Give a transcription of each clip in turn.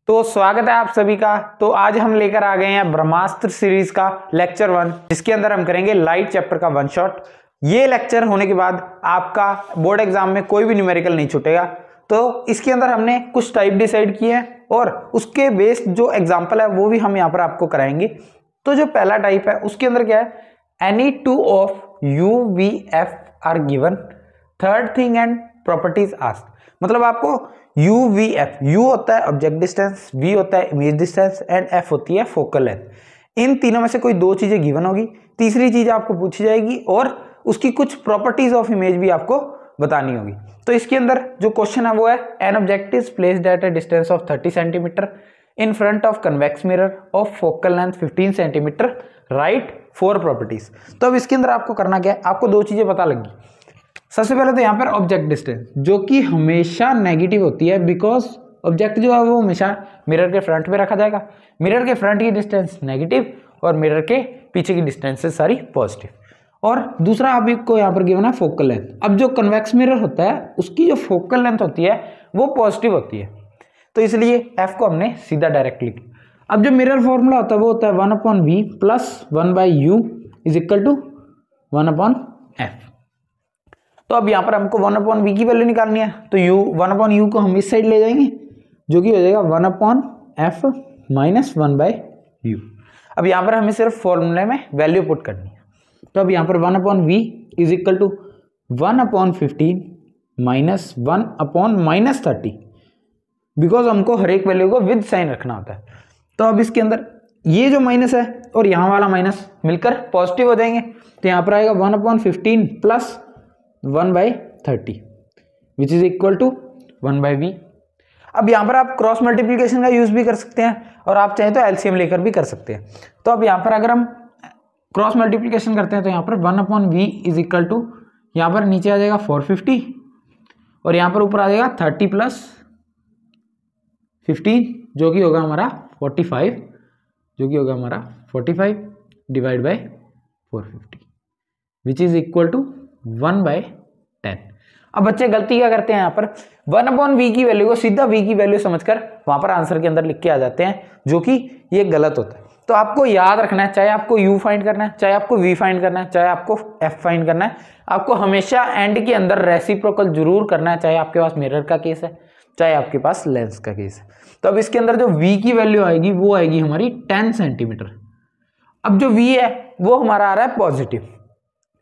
तो स्वागत है आप सभी का। तो आज हम लेकर आ गए हैं ब्रह्मास्त्र सीरीज का लेक्चर 1, जिसके अंदर हम करेंगे लाइट चैप्टर का वन शॉट। ये लेक्चर होने के बाद आपका बोर्ड एग्जाम में कोई भी न्यूमेरिकल नहीं छूटेगा। तो इसके अंदर हमने कुछ टाइप डिसाइड किए हैं और उसके बेस्ड जो एग्जाम्पल है वो भी हम यहाँ पर आपको कराएंगे। तो जो पहला टाइप है उसके अंदर क्या है, any two of you V F R given, third thing and properties asked. मतलब आपको यू वी एफ, यू होता है ऑब्जेक्ट डिस्टेंस, वी होता है इमेज डिस्टेंस एंड एफ होती है फोकल लेंथ। इन तीनों में से कोई दो चीजें गिवन होगी, तीसरी चीज आपको पूछी जाएगी और उसकी कुछ प्रॉपर्टीज ऑफ इमेज भी आपको बतानी होगी। तो इसके अंदर जो क्वेश्चन है वो है, an object is placed at a distance of 30 centimetre in front of convex mirror of focal length 15 centimetre, right 4 properties. तो अब इसके अंदर आपको करना क्या है, आपको दो चीजें पता लगी। सबसे पहले तो यहाँ पर ऑब्जेक्ट डिस्टेंस, जो कि हमेशा नेगेटिव होती है, बिकॉज ऑब्जेक्ट जो है वो हमेशा मिरर के फ्रंट में रखा जाएगा। मिरर के फ्रंट की डिस्टेंस नेगेटिव और मिरर के पीछे की डिस्टेंस से सारी पॉजिटिव। और दूसरा आपको यहाँ पर गिवन है फोकल लेंथ। अब जो कन्वेक्स मिरर होता है उसकी जो फोकल लेंथ होती है वो पॉजिटिव होती है, तो इसलिए एफ को हमने सीधा डायरेक्ट लिखा। अब जो मिरर फॉर्मूला होता है वो होता है 1/v plus 1/u is equal to 1/f। तो अब यहाँ पर हमको 1/v की वैल्यू निकालनी है, तो 1/u को हम इस साइड ले जाएंगे, जो कि हो जाएगा 1/f माइनस 1/u। अब यहाँ पर हमें सिर्फ फॉर्मूले में वैल्यू पुट करनी है। तो अब यहाँ पर 1/v is equal to 1/15 minus 1/-30, because हमको हर एक वैल्यू को विद साइन रखना होता है। तो अब इसके अंदर ये जो माइनस है और यहाँ वाला माइनस मिलकर पॉजिटिव हो जाएंगे, तो यहाँ पर आएगा 1/15 plus 1/30 which is equal to 1/v। अब यहाँ पर आप क्रॉस मल्टीप्लिकेशन का यूज भी कर सकते हैं और आप चाहें तो एलसीएम लेकर भी कर सकते हैं। तो अब यहाँ पर अगर हम क्रॉस मल्टीप्लिकेशन करते हैं तो यहाँ पर 1/v इज इक्वल टू, यहाँ पर नीचे आ जाएगा 450 और यहाँ पर ऊपर आ जाएगा 30 प्लस 15 जो कि होगा हमारा 45, जो कि होगा हमारा 45 divide by 450 which is equal to 1/10। अब बच्चे गलती क्या करते हैं, यहाँ पर 1/v की वैल्यू को सीधा v की वैल्यू समझकर वहां पर आंसर के अंदर लिख के आ जाते हैं, जो कि ये गलत होता है। तो आपको याद रखना है, चाहे आपको u फाइंड करना है, चाहे आपको v फाइंड करना है, चाहे आपको f फाइंड करना है, आपको हमेशा एंड के अंदर रेसिप्रोकल जरूर करना है, चाहे आपके पास मिरर का केस है, चाहे आपके पास लेंस का केस है। तो अब इसके अंदर जो v की वैल्यू आएगी वो आएगी हमारी 10 सेंटीमीटर। अब जो v है वो हमारा आ रहा है पॉजिटिव,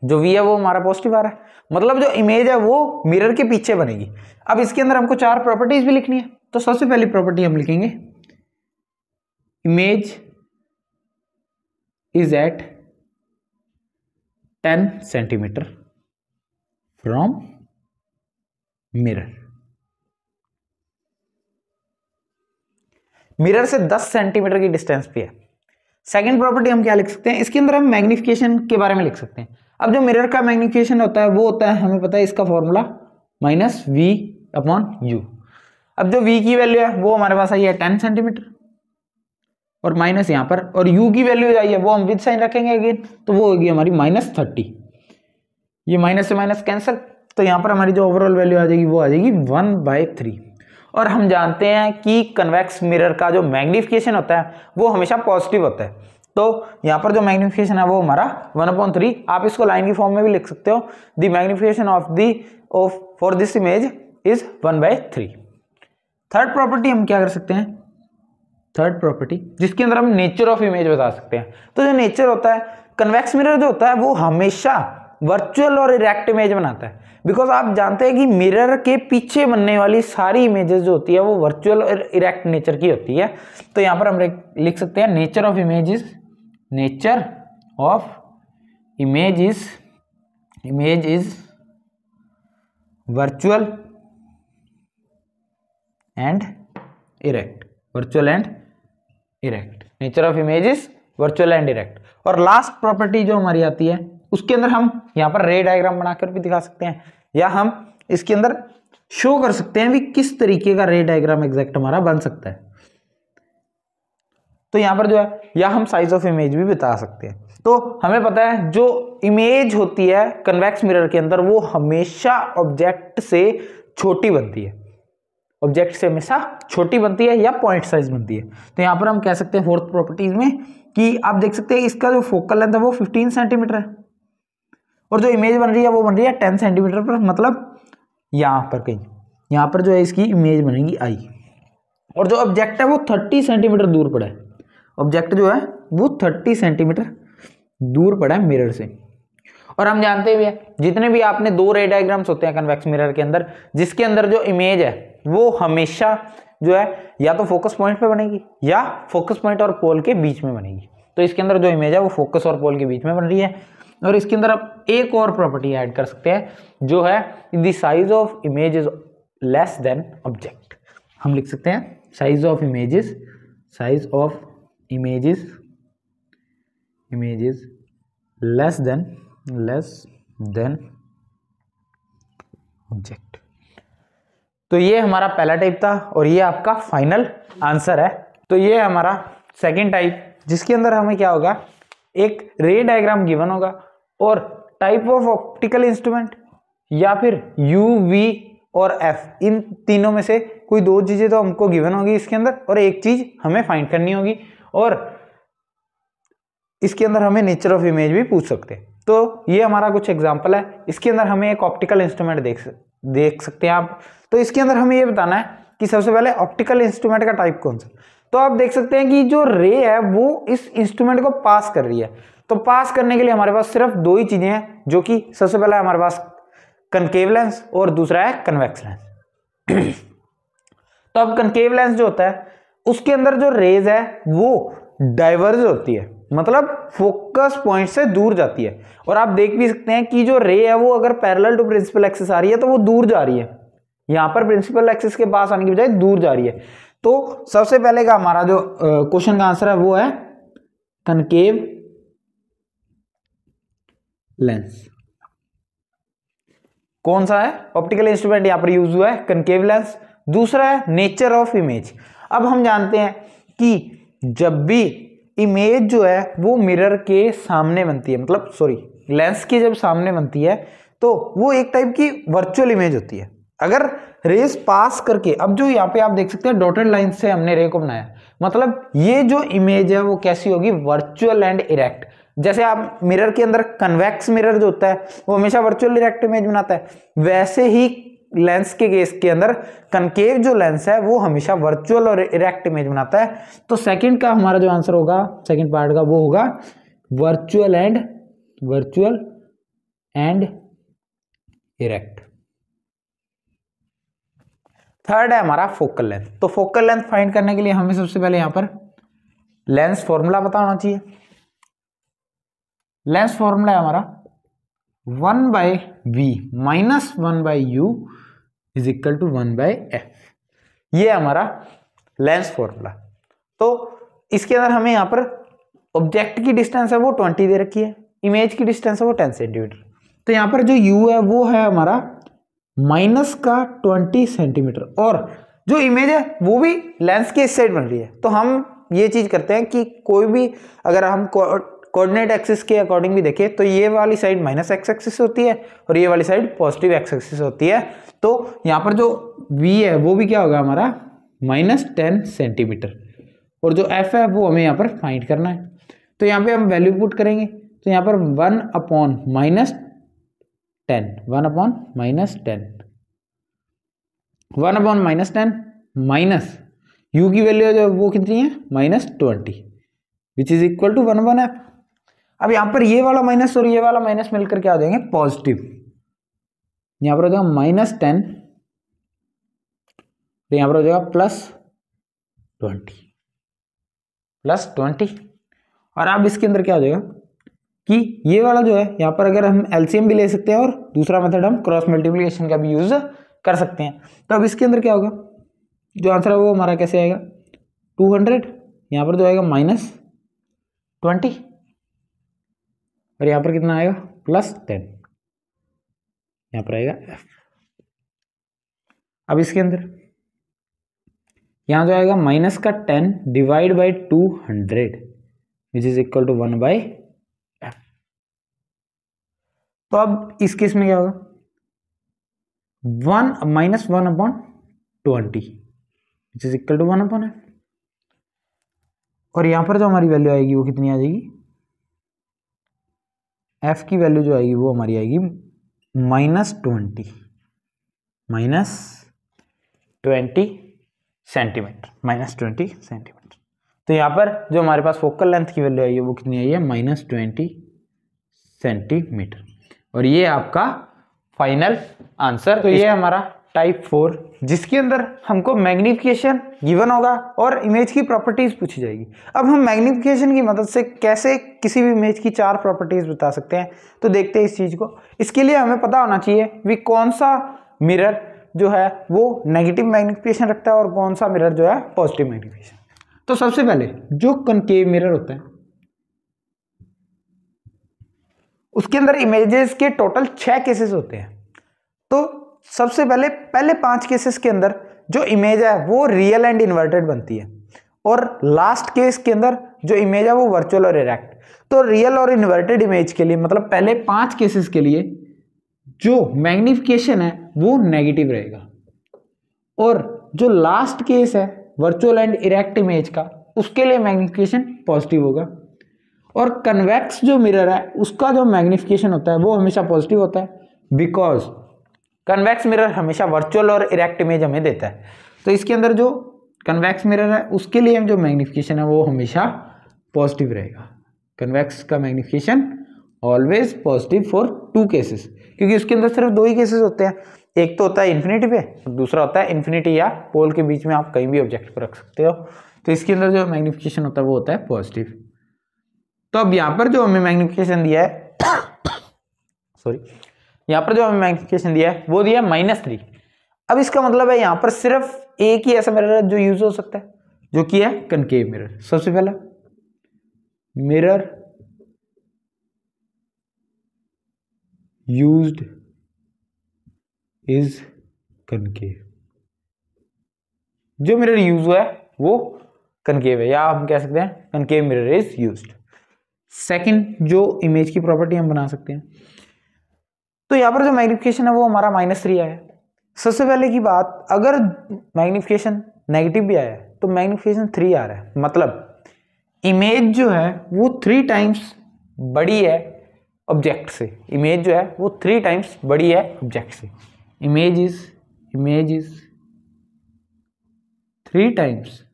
जो v है वो हमारा पॉजिटिव आ रहा है, मतलब जो इमेज है वो मिरर के पीछे बनेगी। अब इसके अंदर हमको 4 प्रॉपर्टीज भी लिखनी है। तो सबसे पहली प्रॉपर्टी हम लिखेंगे, image is at 10 centimetre from mirror. Mirror से 10 सेंटीमीटर की डिस्टेंस पे है। सेकेंड प्रॉपर्टी हम क्या लिख सकते हैं, इसके अंदर हम मैग्निफिकेशन के बारे में लिख सकते हैं। अब जो मिरर का मैग्निफिकेशन होता है वो होता है, हमें पता है इसका फॉर्मूला -v/u। अब जो v की वैल्यू है वो हमारे पास आई है 10 सेंटीमीटर और माइनस यहाँ पर, और u की वैल्यू आई है वो हम विद साइन रखेंगे अगेन, तो वो होगी हमारी -30। ये माइनस से माइनस कैंसिल, तो यहाँ पर हमारी जो ओवरऑल वैल्यू आ जाएगी वो आ जाएगी 1/3। और हम जानते हैं कि कन्वेक्स मिरर का जो मैग्निफिकेशन होता है वो हमेशा पॉजिटिव होता है, तो यहाँ पर जो मैग्निफिकेशन है वो हमारा 1/3। आप इसको लाइन की फॉर्म में भी लिख सकते हो, the magnification of for this image is 1/3। Third property हम क्या कर सकते हैं, थर्ड प्रॉपर्टी जिसके अंदर हम नेचर ऑफ इमेज बता सकते हैं। तो जो नेचर होता है, कन्वेक्स मिरर जो होता है वो हमेशा वर्चुअल और इरेक्ट इमेज बनाता है, बिकॉज आप जानते हैं कि मिरर के पीछे बनने वाली सारी इमेजेस जो होती है वो वर्चुअल और इरेक्ट नेचर की होती है। तो यहाँ पर हम लिख सकते हैं, nature of image is virtual and erect, nature of image is virtual and erect. और लास्ट प्रॉपर्टी जो हमारी आती है उसके अंदर हम यहाँ पर रे डायग्राम बनाकर भी दिखा सकते हैं, या हम इसके अंदर शो कर सकते हैं भी किस तरीके का रे डायग्राम एग्जैक्ट हमारा बन सकता है। तो यहाँ पर जो है, या हम साइज ऑफ इमेज भी बता सकते हैं। तो हमें पता है जो इमेज होती है कन्वेक्स मिरर के अंदर वो हमेशा ऑब्जेक्ट से छोटी बनती है, ऑब्जेक्ट से हमेशा छोटी बनती है या पॉइंट साइज बनती है। तो यहाँ पर हम कह सकते हैं फोर्थ प्रॉपर्टीज में कि आप देख सकते हैं इसका जो फोकल लेंथ है वो 15 सेंटीमीटर है और जो इमेज बन रही है वो बन रही है 10 सेंटीमीटर पर, मतलब यहाँ पर कहीं, यहाँ पर जो है इसकी इमेज बनेगी आई, और जो ऑब्जेक्ट है वो 30 सेंटीमीटर दूर पड़ा है। ऑब्जेक्ट जो है वो 30 सेंटीमीटर दूर पड़ा है मिरर से। और हम जानते भी हैं जितने भी आपने दो रे डायग्राम्स होते हैं कन्वेक्स मिरर के अंदर, जिसके अंदर जो इमेज है वो हमेशा जो है या तो फोकस पॉइंट पे बनेगी या फोकस पॉइंट और पोल के बीच में बनेगी। तो इसके अंदर जो इमेज है वो फोकस और पोल के बीच में बन रही है। और इसके अंदर आप एक और प्रॉपर्टी ऐड कर सकते हैं जो है the size of image is less than object. हम लिख सकते हैं size of images less than object. तो ये हमारा पहला टाइप था और ये आपका फाइनल आंसर है। तो ये हमारा सेकंड टाइप, जिसके अंदर हमें क्या होगा, एक रे डायग्राम गिवन होगा और टाइप ऑफ ऑप्टिकल इंस्ट्रूमेंट या फिर यू, वी और एफ, इन तीनों में से कोई दो चीजें तो हमको गिवन होगी इसके अंदर, और एक चीज हमें फाइंड करनी होगी। और इसके अंदर हमें नेचर ऑफ इमेज भी पूछ सकते हैं। तो ये हमारा कुछ एग्जांपल है। इसके अंदर हमें एक ऑप्टिकल इंस्ट्रूमेंट देख सकते हैं आप। तो इसके अंदर हमें ये बताना है कि सबसे पहले ऑप्टिकल इंस्ट्रूमेंट का टाइप कौन सा। तो आप देख सकते हैं कि जो रे है वो इस इंस्ट्रूमेंट को पास कर रही है। तो पास करने के लिए हमारे पास सिर्फ दो ही चीजें हैं, जो कि सबसे पहले हमारे पास कनकेव लेंस और दूसरा है कन्वेक्स लेंस। तो अब कनकेव लेंस जो होता है उसके अंदर जो रेज है वो डाइवर्ज होती है, मतलब फोकस पॉइंट से दूर जाती है। और आप देख भी सकते हैं कि जो रे है वो अगर पैरेलल टू प्रिंसिपल एक्सिस आ रही है तो वो दूर जा रही है, यहां पर प्रिंसिपल एक्सिस के पास आने की बजाय दूर जा रही है। तो सबसे पहले का हमारा जो क्वेश्चन का आंसर है वो है कनकेव लेंस। कौन सा है ऑप्टिकल इंस्ट्रूमेंट यहां पर यूज हुआ है, कनकेव लेंस। दूसरा है नेचर ऑफ इमेज। अब हम जानते हैं कि जब भी इमेज जो है वो मिरर के सामने बनती है, मतलब लेंस के जब सामने बनती है तो वो एक टाइप की वर्चुअल इमेज होती है। अगर रेस पास करके, अब जो यहाँ पे आप देख सकते हैं डॉटेड लाइन से हमने रे को बनाया, मतलब ये जो इमेज है वो कैसी होगी, वर्चुअल एंड इरेक्ट। जैसे आप मिरर के अंदर कन्वेक्स मिरर जो होता है वो हमेशा वर्चुअल इरेक्ट इमेज बनाता है, वैसे ही लेंस के केस के अंदर कनकेव जो लेंस है वो हमेशा वर्चुअल और इरेक्ट इमेज बनाता है। तो सेकंड का हमारा जो आंसर होगा, सेकंड पार्ट का, वो होगा वर्चुअल एंड इरेक्ट। थर्ड है हमारा फोकल लेंथ। तो फोकल लेंथ फाइंड करने के लिए हमें सबसे पहले यहां पर लेंस फॉर्मूला पता होना चाहिए। लेंस फॉर्मूला है हमारा 1/v minus 1/u is equal to 1/f। ये हमारा लेंस फॉर्मूला। तो इसके अंदर हमें यहां पर ऑब्जेक्ट की डिस्टेंस है वो 20 दे रखी है, इमेज की डिस्टेंस है वो 10 सेंटीमीटर। तो यहां पर जो u है वो है हमारा माइनस का 20 सेंटीमीटर, और जो इमेज है वो भी लेंस के इस साइड बन रही है। तो हम ये चीज करते हैं कि कोई भी अगर हम कोऑर्डिनेट एक्सिस के अकॉर्डिंग भी देखें तो ये वाली साइड माइनस एक्स एक्सिस होती है और ये वाली साइड पॉजिटिव एक्स एक्सिस होती है। तो यहाँ पर जो v है वो भी क्या होगा हमारा -10 सेंटीमीटर, और जो f है वो हमें यहाँ पर फाइंड करना है। तो यहाँ पे हम वैल्यू पुट करेंगे, तो यहाँ पर 1/-10 माइनस u की वैल्यू जो वो कितनी है -20 विच इज इक्वल टू 1/f। अब यहां पर ये वाला माइनस और ये वाला माइनस मिलकर क्या हो जाएंगे, पॉजिटिव। यहां पर हो जाएगा -10, तो यहां पर हो जाएगा +20। और अब इसके अंदर क्या हो जाएगा कि ये वाला जो है यहाँ पर अगर हम एलसीएम भी ले सकते हैं और दूसरा मेथड हम क्रॉस मल्टीप्लिकेशन का भी यूज कर सकते हैं। तो अब इसके अंदर क्या होगा, जो आंसर है वो हमारा कैसे आएगा 200, यहाँ पर जो आएगा -20 और यहाँ पर कितना आएगा +10, यहाँ पर आएगा f। अब इसके अंदर यहाँ जो आएगा -10 divide by 200 which is equal to 1/f। तो अब इस केस में क्या होगा, -1/20 20 विच इज इक्वल टू 1/f। और यहाँ पर जो हमारी वैल्यू आएगी वो कितनी आ जाएगी, f की वैल्यू जो आएगी वो हमारी आएगी -20 सेंटीमीटर, -20 सेंटीमीटर। तो यहाँ पर जो हमारे पास फोकल लेंथ की वैल्यू आई है वो कितनी आई है, -20 सेंटीमीटर। और ये आपका फाइनल आंसर। तो ये हमारा टाइप 4, जिसके अंदर हमको मैग्निफिकेशन गिवन होगा और इमेज की प्रॉपर्टीज पूछी जाएगी। अब हम मैग्निफिकेशन की मदद से कैसे किसी भी इमेज की 4 प्रॉपर्टीज बता सकते हैं, तो देखते हैं इस चीज को। इसके लिए हमें पता होना चाहिए कि कौन सा मिरर जो है वो नेगेटिव मैग्निफिकेशन रखता है और कौन सा मिरर जो है पॉजिटिव मैग्निफिकेशन। तो सबसे पहले जो कनकेव मिरर होता है उसके अंदर इमेजेस के टोटल 6 केसेस होते हैं। तो सबसे पहले 5 केसेस के अंदर जो इमेज है वो रियल एंड इन्वर्टेड बनती है, और लास्ट केस के अंदर जो इमेज है वो वर्चुअल और इरेक्ट। तो रियल और इन्वर्टेड इमेज के लिए, मतलब पहले 5 केसेस के लिए जो मैग्निफिकेशन है वो नेगेटिव रहेगा, और जो लास्ट केस है वर्चुअल एंड इरेक्ट इमेज का, उसके लिए मैग्निफिकेशन पॉजिटिव होगा। और कन्वेक्स जो मिरर है उसका जो मैग्निफिकेशन होता है वो हमेशा पॉजिटिव होता है, बिकॉज कन्वेक्स मिरर हमेशा वर्चुअल और इरेक्ट इमेज हमें देता है। तो इसके अंदर जो कन्वेक्स मिरर है उसके लिए जो मैग्निफिकेशन है वो हमेशा पॉजिटिव रहेगा। कन्वेक्स का magnification always positive for 2 cases, क्योंकि उसके अंदर सिर्फ 2 ही केसेस होते हैं। एक तो होता है इन्फिनिटी पे और दूसरा होता है इन्फिनिटी या पोल के बीच में आप कहीं भी ऑब्जेक्ट को रख सकते हो। तो इसके अंदर जो मैग्निफिकेशन होता है वो होता है पॉजिटिव। तो अब यहाँ पर जो हमें मैग्निफिकेशन दिया है सॉरी, यहाँ पर जो हमें मैग्निफिकेशन दिया है वो दिया है -3। अब इसका मतलब है यहाँ पर सिर्फ एक ही ऐसा मिरर है जो यूज हो सकता है, जो कि है कनकेव मिरर। सबसे पहला मिरर यूज्ड इज कनकेव। जो मिरर यूज हुआ है वो कनकेव है, या हम कह सकते हैं concave mirror is used. Second जो इमेज की प्रॉपर्टी हम बना सकते हैं, तो यहां पर जो मैग्निफिकेशन है वो हमारा -3 आया है। सबसे पहले की बात, अगर मैग्निफिकेशन नेगेटिव भी आया है तो मैग्निफिकेशन 3 आ रहा है, मतलब इमेज जो है वो 3 टाइम्स बड़ी है ऑब्जेक्ट से। इमेज जो है वो 3 टाइम्स बड़ी है ऑब्जेक्ट से। Image is 3 times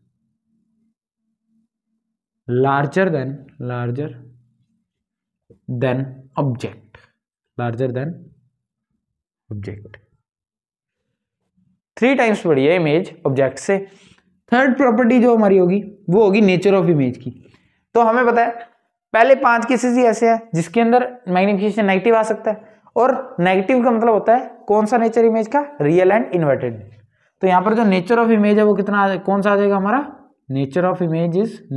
larger than object, larger than object, 3 times बड़ी है इमेज ऑब्जेक्ट से। थर्ड प्रॉपर्टी जो हमारी होगी वो होगी नेचर ऑफ इमेज की। तो हमें पता है पहले 5 केसेस ही ऐसे हैं जिसके अंदर मैग्निफिकेशन नेगेटिव आ सकता है, और नेगेटिव का मतलब होता है कौन सा नेचर इमेज का, रियल एंड इन्वर्टेड। तो यहाँ पर जो नेचर ऑफ इमेज है वो कितना, कौन सा आ जाएगा हमारा, nature of image is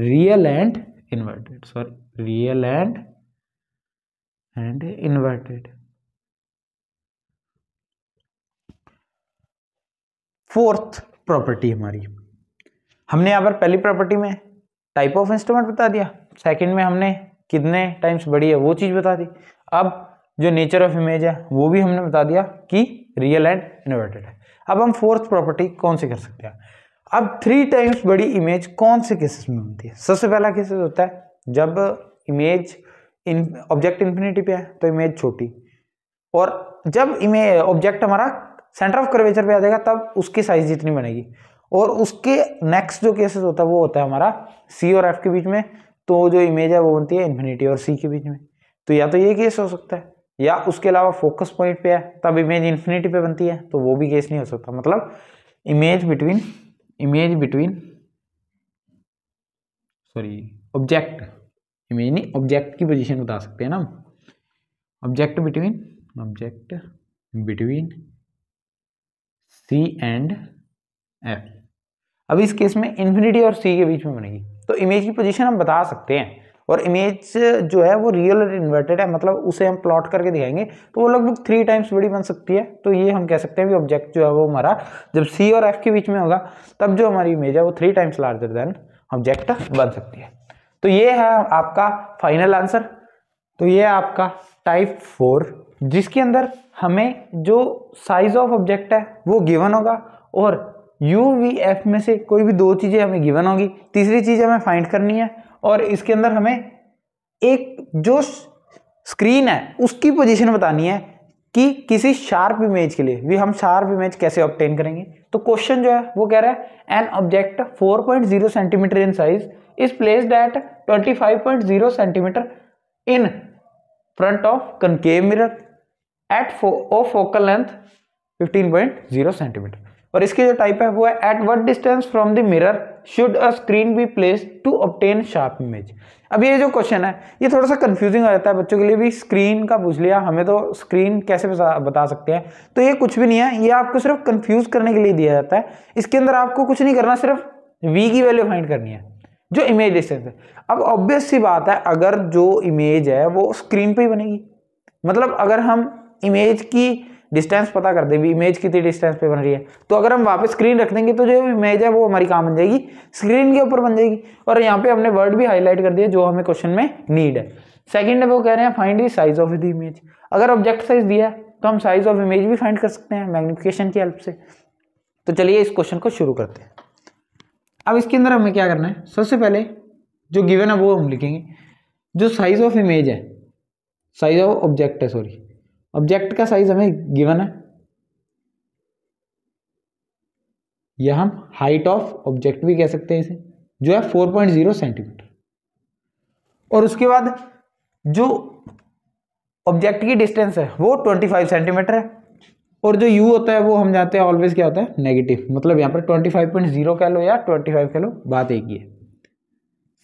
real and inverted. Fourth property हमारी, हमने यहाँ पर पहली प्रॉपर्टी में टाइप ऑफ इंस्ट्रूमेंट बता दिया, सेकंड में हमने कितने टाइम्स बड़ी है वो चीज बता दी। अब जो नेचर ऑफ इमेज है वो भी हमने बता दिया कि रियल एंड इन्वर्टेड है। अब हम फोर्थ प्रॉपर्टी कौन सी कर सकते हैं। अब 3 टाइम्स बड़ी इमेज कौन से केसेस में बनती है। सबसे पहला केसेस होता है जब इमेज ऑब्जेक्ट इन्फिनिटी पे है तो इमेज छोटी, और जब इमेज ऑब्जेक्ट हमारा सेंटर ऑफ कर्वेचर पे आ जाएगा तब उसकी साइज जितनी बनेगी। और उसके नेक्स्ट जो केसेस होता है वो होता है हमारा सी और एफ के बीच में, तो जो इमेज है वो बनती है इन्फिनिटी और सी के बीच में। तो या तो ये केस हो सकता है, या उसके अलावा फोकस पॉइंट पे है तब इमेज इन्फिनिटी पे बनती है, तो वो भी केस नहीं हो सकता। मतलब इमेज बिटवीन ऑब्जेक्ट, इमेज नहीं ऑब्जेक्ट की पोजीशन बता सकते हैं ना, object between C and F. अब इस केस में इन्फिनिटी और सी के बीच में बनेगी, तो इमेज की पोजीशन हम बता सकते हैं। और इमेज जो है वो रियल और इन्वर्टेड है, मतलब उसे हम प्लॉट करके दिखाएंगे तो वो लगभग 3 टाइम्स बड़ी बन सकती है। तो ये हम कह सकते हैं कि ऑब्जेक्ट जो है वो हमारा जब सी और एफ के बीच में होगा तब जो हमारी इमेज है वो 3 टाइम्स लार्जर देन ऑब्जेक्ट बन सकती है। तो ये है आपका फाइनल आंसर। तो ये आपका टाइप 4, जिसके अंदर हमें जो साइज ऑफ ऑब्जेक्ट है वो गिवन होगा और UVF में से कोई भी दो चीजें हमें गिवन होगी, तीसरी चीज हमें फाइंड करनी है और इसके अंदर हमें एक जो स्क्रीन है उसकी पोजीशन बतानी है कि किसी शार्प इमेज के लिए भी हम शार्प इमेज कैसे ऑब्टेन करेंगे। तो क्वेश्चन जो है वो कह रहा है an object 4.0 centimetre in size is placed at 25.0 centimetre in front of concave mirror at focal length 15.0 centimetre. और इसकी जो टाइप है वो है at what distance from the mirror should a screen be placed to obtain sharp image. अब ये जो question है ये थोड़ा सा कंफ्यूजिंग हो जाता है बच्चों के लिए भी, स्क्रीन का पूछ लिया, हमें तो स्क्रीन कैसे बता सकते हैं। तो ये कुछ भी नहीं है, ये आपको सिर्फ कंफ्यूज करने के लिए दिया जाता है। इसके अंदर आपको कुछ नहीं करना, सिर्फ v की वैल्यू फाइंड करनी है जो इमेज डिस्टेंस है। अब ऑब्वियस सी बात है, अगर जो इमेज है वो स्क्रीन पे ही बनेगी, मतलब अगर हम इमेज की डिस्टेंस पता कर दें, इमेज कितनी डिस्टेंस पे बन रही है, तो अगर हम वापस स्क्रीन रख देंगे तो जो इमेज है वो हमारी कहाँ बन जाएगी, स्क्रीन के ऊपर बन जाएगी। और यहाँ पे हमने वर्ड भी हाईलाइट कर दिया जो हमें क्वेश्चन में नीड है। सेकंड है वो कह रहे हैं find the size of the image. अगर ऑब्जेक्ट साइज दिया है तो हम साइज ऑफ इमेज भी फाइंड कर सकते हैं मैग्निफिकेशन की हेल्प से। तो चलिए इस क्वेश्चन को शुरू करते हैं। अब इसके अंदर हमें क्या करना है, सबसे पहले जो गिवन है वो हम लिखेंगे। जो साइज ऑफ इमेज है, साइज ऑफ ऑब्जेक्ट है, सॉरी ऑब्जेक्ट का साइज हमें गिवन है, या हम हाइट ऑफ ऑब्जेक्ट भी कह सकते हैं इसे, जो है 4.0 सेंटीमीटर। और उसके बाद जो ऑब्जेक्ट की डिस्टेंस है वो 25 सेंटीमीटर है। और जो u होता है वो हम जानते हैं ऑलवेज क्या होता है, नेगेटिव, मतलब यहाँ पर 25.0 कह लो या 25 कह लो, बात एक ही है।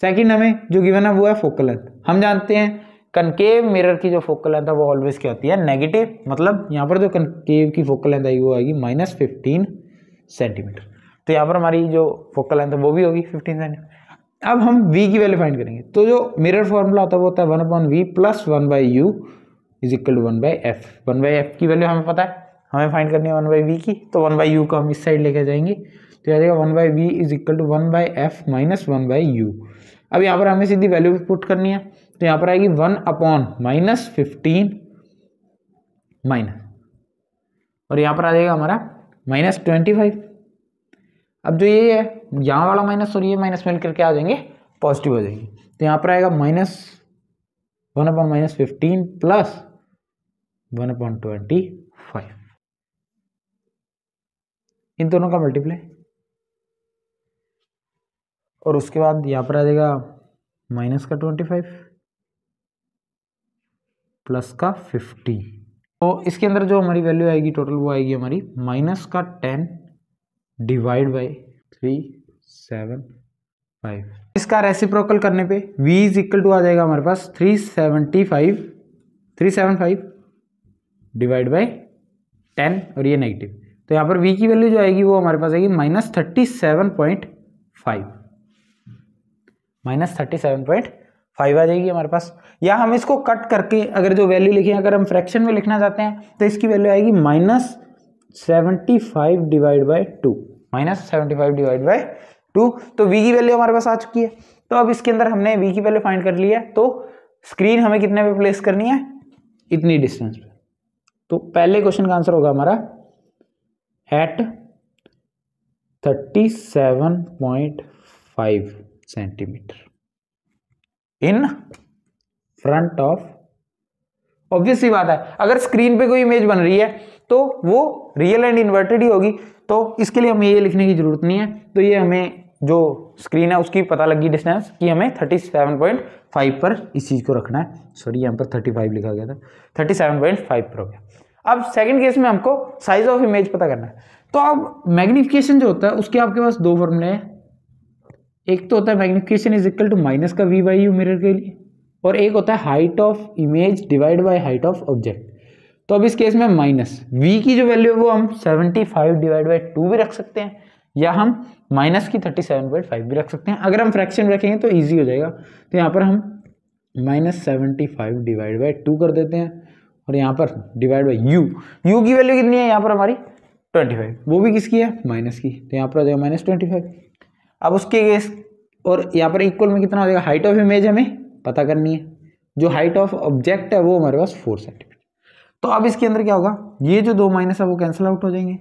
सेकंड हमें जो गिवन है वो है फोकल लेंथ। हम जानते हैं कनकेव मिरर की जो फोकल लेंथ है वो ऑलवेज क्या होती है, नेगेटिव, मतलब यहाँ पर जो कनकेव की फोकल लेंथ आएगी वो आएगी -15 सेंटीमीटर। तो यहाँ पर हमारी जो फोकल लेंथ है वो भी होगी 15 सेंटीमीटर। अब हम v की वैल्यू फाइंड करेंगे। तो जो मिरर फॉर्मूला होता है वो होता है 1/v plus 1/u is equal to 1/f। 1/f की वैल्यू हमें पता है, हमें फाइंड करनी है 1/v की, तो 1/u को हम इस साइड लेके जाएंगे तो आ जाएगा 1/v is equal to 1/f minus 1/u। अब यहाँ पर हमें सीधी वैल्यू पुट करनी है, तो यहाँ पर आएगी 1/-15 माइनस, और यहाँ पर आ जाएगा हमारा -25। अब जो ये है यहाँ वाला माइनस और ये माइनस मिल करके आ जाएंगे पॉजिटिव हो जाएंगे। तो यहाँ पर आएगा -1/-15 प्लस 1/25, इन दोनों का मल्टीप्लाई, और उसके बाद यहाँ पर आ जाएगा माइनस का 25 प्लस का 50। तो इसके अंदर जो हमारी वैल्यू आएगी टोटल वो आएगी हमारी -10 डिवाइड बाई 375। इसका रेसिप्रोकल करने पे v इज इक्वल टू आ जाएगा हमारे पास 375 डिवाइड बाई 10, और ये नेगेटिव। तो यहाँ पर v की वैल्यू जो आएगी वो हमारे पास आएगी -37.5 आ जाएगी हमारे पास। या हम इसको कट करके अगर जो वैल्यू लिखें, अगर हम फ्रैक्शन में लिखना चाहते हैं तो इसकी वैल्यू आएगी -75 डिवाइड बाई 2, -75 डिवाइड बाई 2। तो v की वैल्यू हमारे पास आ चुकी है। तो अब इसके अंदर हमने v की वैल्यू फाइंड कर ली है, तो स्क्रीन हमें कितने पे प्लेस करनी है, इतनी डिस्टेंस पे। तो पहले क्वेश्चन का आंसर होगा हमारा at 37.5 centimetre in front of. Obvious सी बात है, अगर स्क्रीन पे कोई इमेज बन रही है तो वो रियल एंड इन्वर्टेड ही होगी, तो इसके लिए हमें ये लिखने की जरूरत नहीं है। तो ये हमें जो स्क्रीन है उसकी पता लगी डिस्टेंस कि हमें 37.5 पर इस चीज को रखना है। सॉरी यहाँ पर 35 लिखा गया था, 37.5 पर हो गया। अब सेकंड केस में हमको साइज ऑफ इमेज पता करना है। तो अब मैग्निफिकेशन जो होता है उसके आपके पास दो फॉर्मूले हैं। एक तो होता है magnification is equal to minus का v/u मिरर के लिए, और एक होता है height of image divide by height of object. तो अब इस केस में माइनस v की जो वैल्यू है वो हम 75 डिवाइड बाय 2 भी रख सकते हैं, या हम माइनस की 37.5 भी रख सकते हैं। अगर हम फ्रैक्शन में रखेंगे तो ईजी हो जाएगा। तो यहाँ पर हम -75 डिवाइड बाय 2 कर देते हैं, और यहाँ पर डिवाइड बाई u की वैल्यू कितनी है यहाँ पर हमारी 25, वो भी किसकी है, माइनस की। तो यहाँ पर आ जाएगा -25। अब उसके केस, और यहाँ पर इक्वल में कितना हो जाएगा, हाइट ऑफ इमेज हमें पता करनी है जो हाइट ऑफ ऑब्जेक्ट है वो हमारे पास 4 सेंटीमीटर। तो अब इसके अंदर क्या होगा, ये जो 2 माइनस है वो कैंसिल आउट हो जाएंगे।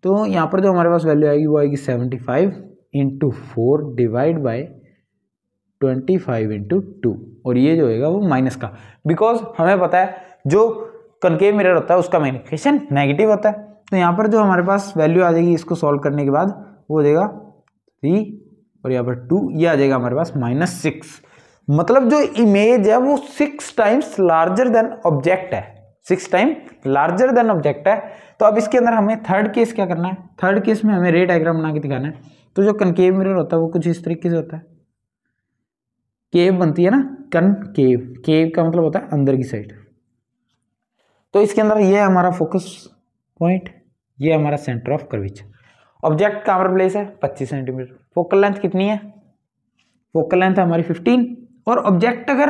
तो यहाँ पर जो हमारे पास वैल्यू आएगी वो आएगी 75 इंटू 4 डिवाइड बाई 25 इंटू 2, और ये जो होगा वो माइनस का, बिकॉज हमें पता है जो कनकेव मिरर होता है उसका मैग्निफिकेशन नेगेटिव होता है। तो यहाँ पर जो हमारे पास वैल्यू आ जाएगी इसको सॉल्व करने के बाद वो हो जाएगा 3 और यहाँ पर 2, ये आ जाएगा हमारे पास -6। मतलब जो इमेज है वो 6 टाइम्स लार्जर देन ऑब्जेक्ट है, 6 टाइम लार्जर देन ऑब्जेक्ट है। तो अब इसके अंदर हमें थर्ड केस क्या करना है, थर्ड केस में हमें रे डायग्राम बना के दिखाना है। तो जो कनकेव मिरर होता है वो कुछ इस तरीके से होता है, केव बनती है ना, कनकेव, केव का मतलब होता है अंदर की साइड। तो इसके अंदर ये हमारा फोकस पॉइंट, ये हमारा सेंटर ऑफ कर्वेचर। ऑब्जेक्ट कहाँ पर प्लेस है 25 सेंटीमीटर। फोकल लेंथ कितनी है, फोकल लेंथ है हमारी 15 और ऑब्जेक्ट अगर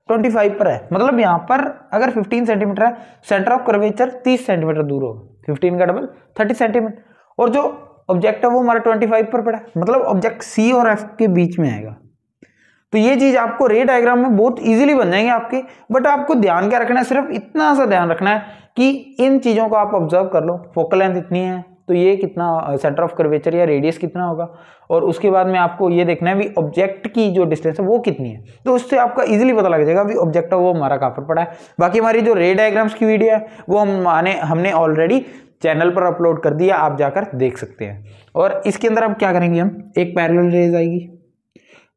25 पर है, मतलब यहाँ पर अगर 15 सेंटीमीटर है, सेंटर ऑफ कर्वेचर 30 सेंटीमीटर दूर होगा, 15 का डबल 30 सेंटीमीटर, और जो ऑब्जेक्ट है वो हमारा 25 पर पड़ा है, मतलब ऑब्जेक्ट सी और एफ के बीच में आएगा। तो ये चीज आपको रे डायग्राम में बहुत इजीली बन जाएंगे आपके, बट आपको ध्यान क्या रखना है, सिर्फ इतना सा ध्यान रखना है कि इन चीजों को आप ऑब्जर्व कर लो। फोकल लेंथ इतनी है तो ये कितना सेंटर ऑफ कर्वेचर या रेडियस कितना होगा, और उसके बाद में आपको ये देखना है भी ऑब्जेक्ट की जो डिस्टेंस है वो कितनी है। तो उससे आपका इजीली पता लग जाएगा भी ऑब्जेक्ट है वो हमारा कहाँ पर पड़ा है। बाकी हमारी जो रे डायग्राम्स की वीडियो है वो हमने ऑलरेडी चैनल पर अपलोड कर दिया, आप जाकर देख सकते हैं। और इसके अंदर अब क्या करेंगे हम, एक पैरेलल रेज आएगी।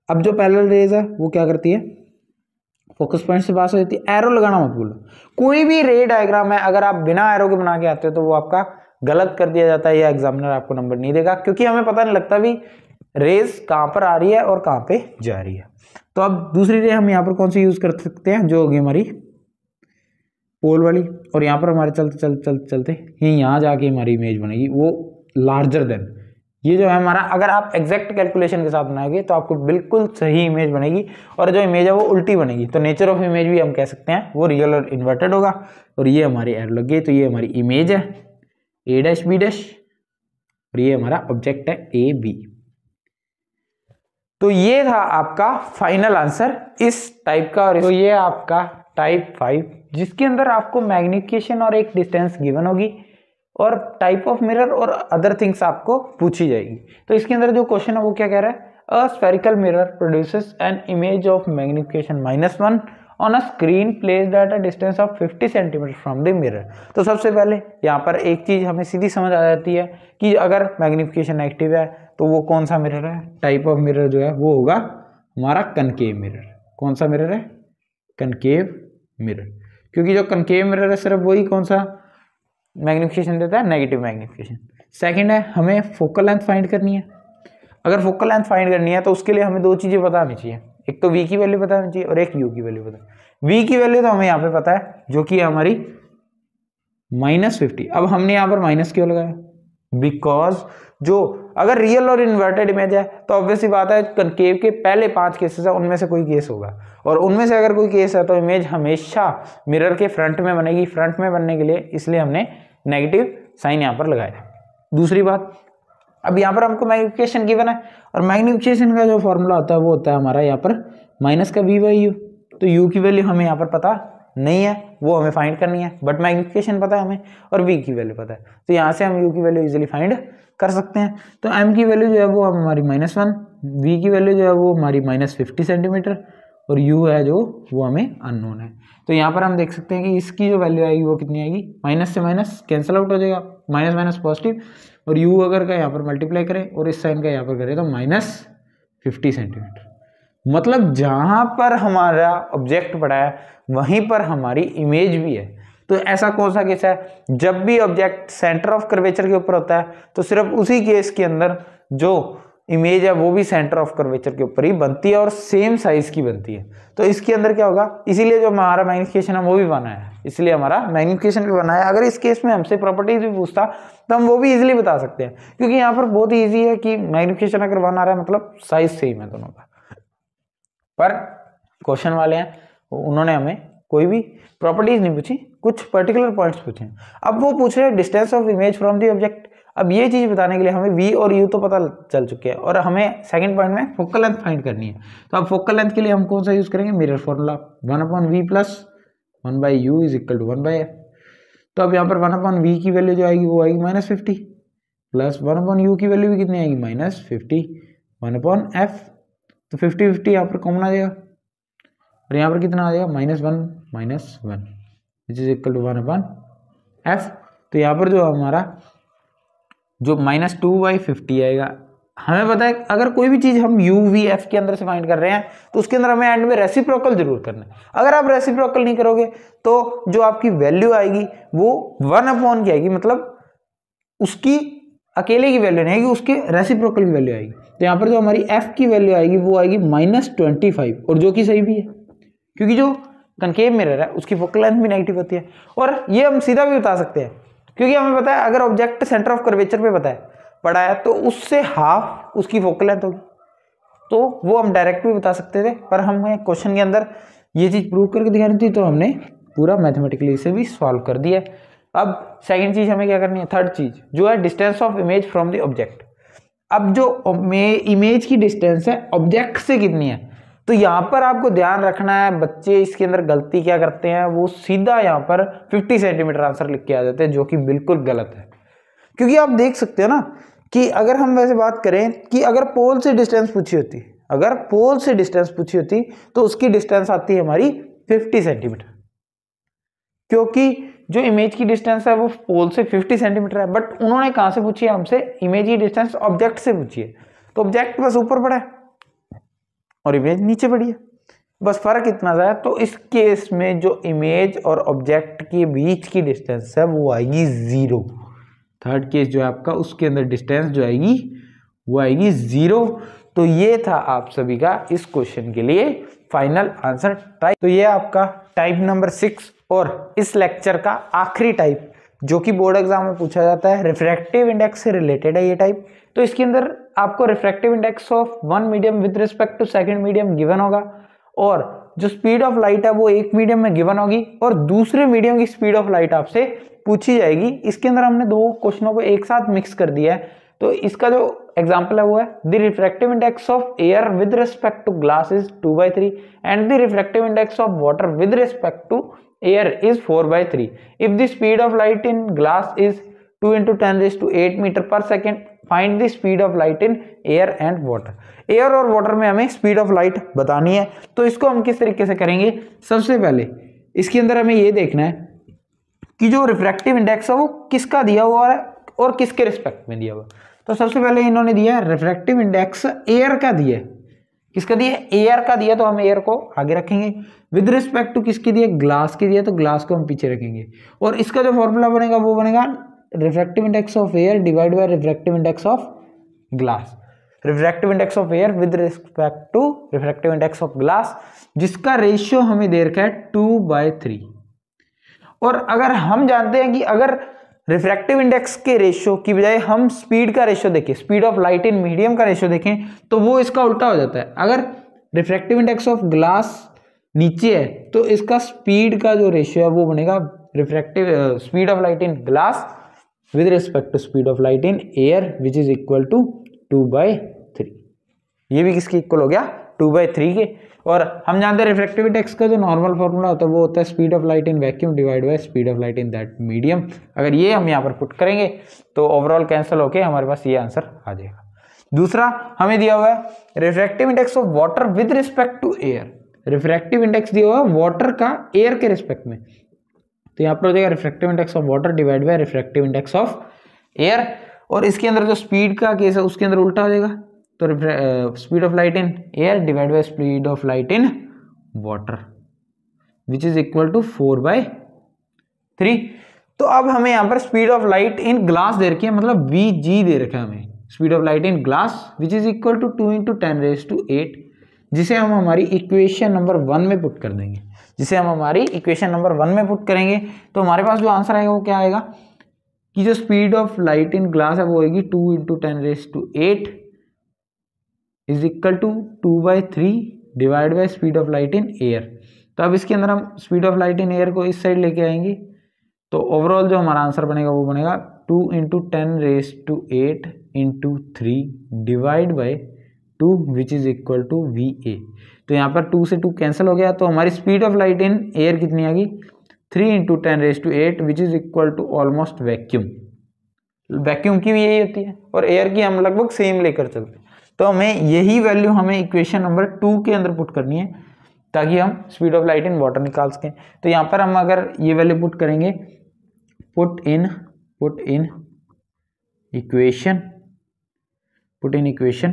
अब जो पैरेलल रेज है वो क्या करती है, फोकस पॉइंट से पास हो जाती है। एरो लगाना मत भूलो, कोई भी रे डायग्राम है अगर आप बिना एरो के बना के आते हो तो वो आपका गलत कर दिया जाता है, या एग्जामिनर आपको नंबर नहीं देगा, क्योंकि हमें पता नहीं लगता भी रेज कहाँ पर आ रही है और कहाँ पे जा रही है। तो अब दूसरी रे हम यहाँ पर कौन सी यूज कर सकते हैं, जो होगी हमारी पोल वाली, और यहाँ पर हमारे चलते चलते चलते चलते ये यहाँ जाके हमारी इमेज बनेगी वो लार्जर देन, ये जो है हमारा, अगर आप एग्जैक्ट कैलकुलेशन के साथ बनाओगे तो आपको बिल्कुल सही इमेज बनेगी, और जो इमेज है वो उल्टी बनेगी। तो नेचर ऑफ इमेज भी हम कह सकते हैं वो रियल और इन्वर्टेड होगा। और ये हमारी एरो लग गई, तो ये हमारी इमेज है A डैश B डैश, और ये हमारा ऑब्जेक्ट है AB। तो ये था आपका फाइनल आंसर इस टाइप का। और तो ये आपका टाइप 5, जिसके अंदर आपको मैग्निफिकेशन और एक डिस्टेंस गिवन होगी और टाइप ऑफ मिरर और अदर थिंग्स आपको पूछी जाएगी। तो इसके अंदर जो क्वेश्चन है वो क्या कह रहा है, a spherical mirror produces an image of magnification -1 on a screen placed at a distance of 50 centimetre from the mirror. तो सबसे पहले यहाँ पर एक चीज हमें सीधी समझ आ जाती है कि अगर मैग्निफिकेशन नेगेटिव है तो वो कौन सा मिरर है, टाइप ऑफ मिरर जो है वो होगा हमारा कनकेव मिरर। कौन सा मिरर है, कनकेव मिरर, क्योंकि जो कनकेव मिरर है सिर्फ वही कौन सा मैग्निफिकेशन देता है, नेगेटिव मैग्निफिकेशन। सेकंड है हमें फोकल लेंथ फाइंड करनी है। अगर फोकल लेंथ फाइंड करनी है तो उसके लिए हमें दो चीजें पता होनी चाहिए, एक तो v की वैल्यू पता होनी चाहिए और एक u की वैल्यू पता है। v की वैल्यू तो हमें यहाँ पे पता है जो कि हमारी -50। अब हमने यहाँ पर माइनस क्यों लगाया, बिकॉज जो अगर रियल और इन्वर्टेड इमेज है तो ऑब्वियसली बात है कनकेव के पहले 5 केसेस है उनमें से कोई केस होगा, और उनमें से अगर कोई केस है तो इमेज हमेशा मिरर के फ्रंट में बनेगी। फ्रंट में बनने के लिए इसलिए हमने नेगेटिव साइन यहाँ पर लगाया। दूसरी बात, अब यहाँ पर हमको मैग्निफिकेशन गिवन है और मैग्निफिकेशन का जो फॉर्मूला होता है वो होता है हमारा यहाँ पर माइनस का v/u। तो u की वैल्यू हमें यहाँ पर पता नहीं है, वो हमें फाइंड करनी है, बट मैग्निफिकेशन पता है हमें और v की वैल्यू पता है, तो यहाँ से हम u की वैल्यू इजीली फाइंड कर सकते हैं। तो m की वैल्यू जो है वो हमारी -1, v की वैल्यू जो है वो हमारी -50 सेंटीमीटर, और u है जो वो हमें अननोन है। तो यहाँ पर हम देख सकते हैं कि इसकी जो वैल्यू आएगी वो कितनी आएगी, माइनस से माइनस कैंसिल आउट हो जाएगा, माइनस माइनस पॉजिटिव, और u अगर का यहाँ पर मल्टीप्लाई करें और इस साइन का यहाँ पर करें तो -50 सेंटीमीटर। मतलब जहाँ पर हमारा ऑब्जेक्ट पड़ा है वहीं पर हमारी इमेज भी है। तो ऐसा कौन सा केस है, जब भी ऑब्जेक्ट सेंटर ऑफ कर्वेचर के ऊपर होता है तो सिर्फ उसी केस के अंदर जो इमेज है वो भी सेंटर ऑफ कर्वेचर के ऊपर ही बनती है और सेम साइज की बनती है। तो इसके अंदर क्या होगा, इसीलिए जो हमारा मैग्निफिकेशन है वो भी बना है, इसलिए हमारा मैग्निफिकेशन भी बना है। अगर इस केस में हमसे प्रॉपर्टीज भी पूछता तो हम वो भी इजीली बता सकते हैं, क्योंकि यहाँ पर बहुत ईजी है कि मैग्निफिकेशन अगर 1 आ रहा है मतलब साइज सेम है दोनों का। पर क्वेश्चन वाले हैं उन्होंने हमें कोई भी प्रॉपर्टीज नहीं पूछी, कुछ पर्टिकुलर पॉइंट्स पूछे। अब वो पूछ रहे हैं distance of image from the object. अब ये चीज बताने के लिए हमें v और u तो पता चल चुके हैं और हमें सेकंड पॉइंट में फोकल लेंथ फाइंड करनी है। तो अब फोकल लेंथ के लिए हम कौन सा यूज करेंगे, mirror formula 1/v plus 1/u is equal to 1/f। तो अब यहाँ पर 1/v की वैल्यू जो आएगी वो आएगी -50 प्लस 1/u की वैल्यू भी कितनी आएगी -50 1/f। तो 50-50 यहाँ पर कॉमन आ जाएगा और यहाँ पर कितना आ जाएगा -1 विच इज इक्वल टू 1/f। तो यहाँ पर जो हमारा जो -2/50 आएगा। हमें पता है अगर कोई भी चीज हम u v f के अंदर से फाइंड कर रहे हैं तो उसके अंदर हमें एंड में रेसिप्रोकल जरूर करना है। अगर आप रेसिप्रोकल नहीं करोगे तो जो आपकी वैल्यू आएगी वो 1/की आएगी, मतलब उसकी अकेले की वैल्यू नहीं आएगी, उसके रेसिप्रोकल की वैल्यू आएगी। तो यहाँ पर जो हमारी f की वैल्यू आएगी वो आएगी -25 और जो कि सही भी है क्योंकि जो कनकेव मिरर है उसकी फोकल लेंथ भी नेगेटिव होती है। और ये हम सीधा भी बता सकते हैं क्योंकि हमें पता है अगर ऑब्जेक्ट सेंटर ऑफ कर्वेचर पे पड़ा है तो उससे हाफ उसकी फोकल लेंथ होगी, तो वो हम डायरेक्ट भी बता सकते थे, पर हमें क्वेश्चन के अंदर ये चीज प्रूव करके दिखानी थी तो हमने पूरा मैथमेटिकली इसे भी सॉल्व कर दिया। अब सेकंड चीज हमें क्या करनी है, थर्ड चीज जो है distance of image from the object. अब जो इमेज की डिस्टेंस है ऑब्जेक्ट से कितनी है, तो यहाँ पर आपको ध्यान रखना है, बच्चे इसके अंदर गलती क्या करते हैं, वो सीधा यहाँ पर 50 सेंटीमीटर आंसर लिख के आ जाते हैं जो कि बिल्कुल गलत है। क्योंकि आप देख सकते हो ना कि अगर हम वैसे बात करें कि अगर पोल से डिस्टेंस पूछी होती, अगर पोल से डिस्टेंस पूछी होती तो उसकी डिस्टेंस आती है हमारी 50 सेंटीमीटर, क्योंकि जो इमेज की डिस्टेंस है वो पोल से 50 सेंटीमीटर है। बट उन्होंने कहां से पूछी है हमसे, इमेज की डिस्टेंस ऑब्जेक्ट से पूछी है, तो ऑब्जेक्ट बस ऊपर पड़ा है और इमेज नीचे पड़ी है, बस फर्क इतना सा है। तो इस केस में जो इमेज और ऑब्जेक्ट के बीच की डिस्टेंस है वो आएगी 0। थर्ड केस जो है आपका उसके अंदर डिस्टेंस जो आएगी वो आएगी 0। तो ये था आप सभी का इस क्वेश्चन के लिए फाइनल आंसर टाइप। तो ये आपका टाइप नंबर 6 और इस लेक्चर का आखिरी टाइप जो कि बोर्ड एग्जाम में पूछा जाता है, रिफ्रैक्टिव इंडेक्स से रिलेटेड है ये टाइप। तो इसके अंदर आपको refractive index of one medium with respect to second medium given होगा और जो स्पीड ऑफ लाइट है वो एक मीडियम में गिवन होगी और दूसरे मीडियम की स्पीड ऑफ लाइट आपसे पूछी जाएगी। इसके अंदर हमने दो क्वेश्चनों को एक साथ मिक्स कर दिया है। तो इसका जो एग्जांपल है वो है the refractive index of air with respect to glass is 2/3 and the refractive index of water with respect to air is 4/3 if the speed of light in glass is 2 × 10⁸ meter per second find the speed of light in air and water। Air और water में हमें speed of light बतानी है। तो इसको हम किस तरीके से करेंगे, सबसे पहले इसके अंदर हमें ये देखना है कि जो रिफ्रैक्टिव इंडेक्स है वो किसका दिया हुआ है और किसके रिस्पेक्ट में दिया हुआ। तो सबसे पहले इन्होंने दिया है रिफ्रैक्टिव इंडेक्स एयर का दिया है, किसका दिया, एयर का दिया, तो हम एयर को आगे रखेंगे। विद रिस्पेक्ट टू किसकी दिया, ग्लास की दिया, तो ग्लास को हम पीछे रखेंगे। और इसका जो फॉर्मूला बनेगा वो बनेगा refractive index of air divide by refractive index of glass. Refractive index of air with respect to refractive index of glass, जिसका रेशियो हमें दे रखा है 2/3। और अगर हम जानते हैं कि अगर रिफ्रैक्टिव इंडेक्स के रेशियो की बजाय हम स्पीड का रेशियो देखें, speed of light in medium का रेशियो देखें, तो वो इसका उल्टा हो जाता है। अगर रिफ्रैक्टिव इंडेक्स ऑफ ग्लास नीचे है तो इसका स्पीड का जो रेशियो है वो बनेगा refractive speed of light in glass with respect to speed of light in air which is equal to 2/3। ये भी किसके इक्वल हो गया, 2/3 के। और हम जानते हैं रिफ्रैक्टिव इंडेक्स का जो नॉर्मल फॉर्मूला होता है वो होता है speed of light in vacuum divide by speed of light in that medium. अगर ये हम यहाँ पर पुट करेंगे तो ओवरऑल कैंसिल होके हमारे पास ये आंसर आ जाएगा। दूसरा हमें दिया हुआ है refractive index of water with respect to air. Refractive index दिया हुआ है वाटर का एयर के रिस्पेक्ट में, तो यहाँ पर हो जाएगा refractive index of water divide by refractive index of air. और इसके अंदर जो स्पीड का केस है उसके अंदर उल्टा हो जाएगा, तो speed of light in air divide by speed of light in water which is equal to 4/3। तो अब हमें यहाँ पर speed of light in glass दे रखी है, मतलब Vg दे रखा है हमें speed of light in glass which is equal to 2 × 10⁸, जिसे हम हमारी इक्वेशन नंबर 1 में पुट कर देंगे। जिसे हम हमारी इक्वेशन नंबर 1 में पुट करेंगे तो हमारे पास जो आंसर आएगा वो क्या आएगा कि जो speed of light in glass है वो होगी 2 × 10⁸ is equal to 2/3 divide by speed of light in air. तो अब इसके अंदर हम speed of light in air को इस साइड लेके आएंगे, तो ओवरऑल जो हमारा आंसर बनेगा वो बनेगा 2 into 10⁸ into 3 divide by 2 which is equal to VA। तो यहाँ पर 2 से 2 कैंसिल हो गया, तो हमारी speed of light in air कितनी आ गई 3 into 10⁸ which is equal to almost vacuum. Vacuum की भी यही होती है और एयर की हम लगभग सेम लेकर चलते हैं। तो हमें यही वैल्यू हमें इक्वेशन नंबर 2 के अंदर पुट करनी है ताकि हम speed of light in water निकाल सकें। तो यहाँ पर हम अगर ये वैल्यू पुट करेंगे, पुट इन इक्वेशन 2,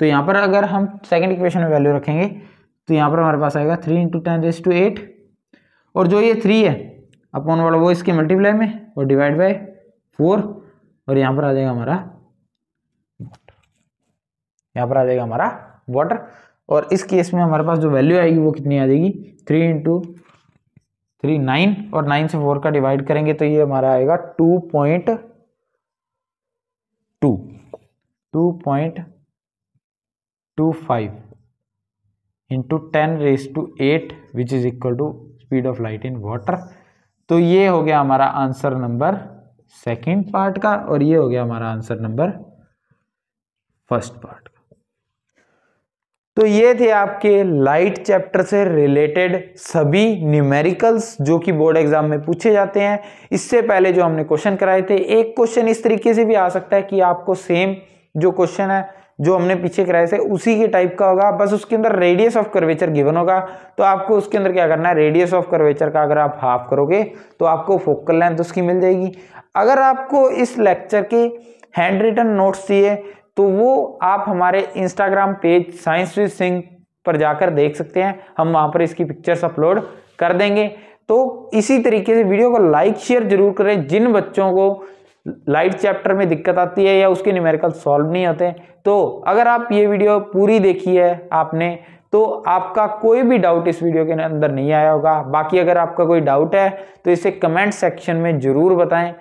तो यहाँ पर अगर हम सेकंड इक्वेशन में वैल्यू रखेंगे तो यहाँ पर हमारे पास आएगा 3 इंटू 10⁸, और जो ये 3 है अपॉन वाला वो इसके मल्टीप्लाई में और डिवाइड बाय 4, और यहाँ पर आ जाएगा हमारा वाटर। और इस केस में हमारे पास जो वैल्यू आएगी वो कितनी आ जाएगी 3 इंटू 3 9, और 9 से 4 का डिवाइड करेंगे तो ये हमारा आएगा 2.25 into 10⁸ which is equal to speed of light in water. तो ये हो गया हमारा आंसर नंबर सेकंड पार्ट का, और ये हो गया हमारा आंसर नंबर फर्स्ट पार्ट का। तो ये थे आपके लाइट चैप्टर से रिलेटेड सभी न्यूमेरिकल्स जो कि बोर्ड एग्जाम में पूछे जाते हैं। इससे पहले जो हमने क्वेश्चन कराए थे, एक क्वेश्चन इस तरीके से भी आ सकता है कि आपको सेम जो क्वेश्चन है जो हमने पीछे कराए थे उसी के टाइप का होगा, बस उसके अंदर रेडियस ऑफ कर्वेचर गिवन होगा। तो आपको उसके अंदर क्या करना है, रेडियस ऑफ कर्वेचर का अगर आप हाफ करोगे तो आपको फोकल लेंथ उसकी मिल जाएगी। अगर आपको इस लेक्चर के हैंड रिटन नोट्स चाहिए तो वो आप हमारे Instagram page science with Singh पर जाकर देख सकते हैं, हम वहां पर इसकी पिक्चर्स अपलोड कर देंगे। तो इसी तरीके से वीडियो को लाइक शेयर जरूर करें। जिन बच्चों को लाइट चैप्टर में दिक्कत आती है या उसके न्यूमेरिकल सॉल्व नहीं होते, तो अगर आप ये वीडियो पूरी देखी है आपने तो आपका कोई भी डाउट इस वीडियो के अंदर नहीं आया होगा। बाकी अगर आपका कोई डाउट है तो इसे कमेंट सेक्शन में जरूर बताएं।